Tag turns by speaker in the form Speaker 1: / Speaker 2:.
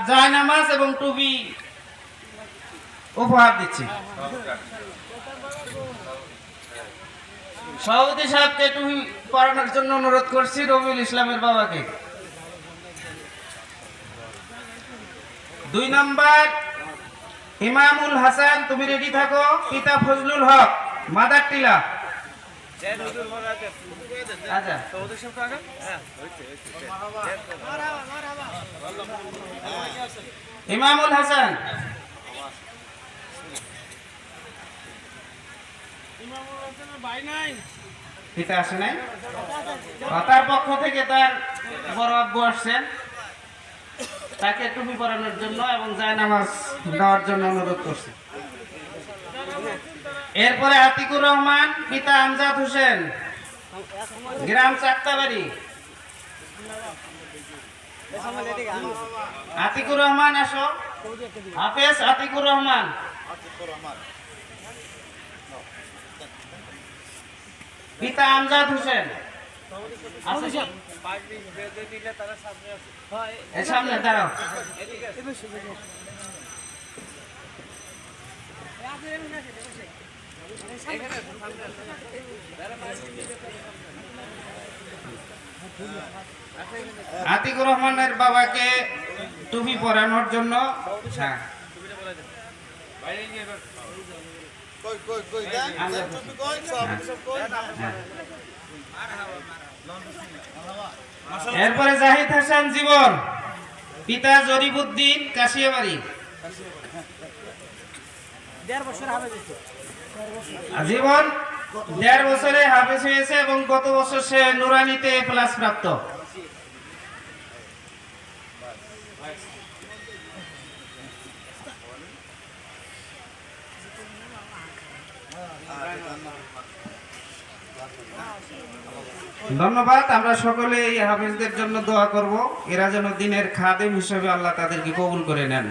Speaker 1: জায়নামাজ এবং টুপি উপহার দিচ্ছি। সভাপতি সাহেবকে টুপি পরানোর জন্য অনুরোধ করছি রবিউল ইসলামের বাবাকে। 2 নম্বর ইমামুল হাসান, তুমি রেডি থাকো। পিতা ফজলুল হক, মাদার টিলা। আচ্ছা, ইমামুল হাসান পিতা আসে নাই, তার পক্ষ থেকে তার বড় আব্বু আসছেন, তাকে টুপি পরানোর জন্য এবং জায়নামাজ দেওয়ার জন্য অনুরোধ করছে। এরপরে আতিকুর রহমান, পিতা আমজাদ হোসেন, গ্রাম চাক্তাবাড়ি। আতিকুর রহমান আসো। হাফেজ আতিকুর রহমান, পিতা আমজাদ হোসেন। সামনে দাঁড়াও। আতিকুর রহমানের বাবাকে টুপি পরানোর জন্য এরপরে জাহিদ হাসান জীবন, পিতা জরিবুদ্দিন, কাশিয়াবাড়ি। জীবন 1.5 বছরে হাফেজ হয়েছে এবং গত বছর সে নুরানিতে A+ প্রাপ্ত। ধন্যবাদ। আমরা সকলে এই হাফেজদের জন্য দোয়া করব, এরা যেন দিনের খাদেম হিসেবে আল্লাহ তাদেরকে কবুল করে নেন।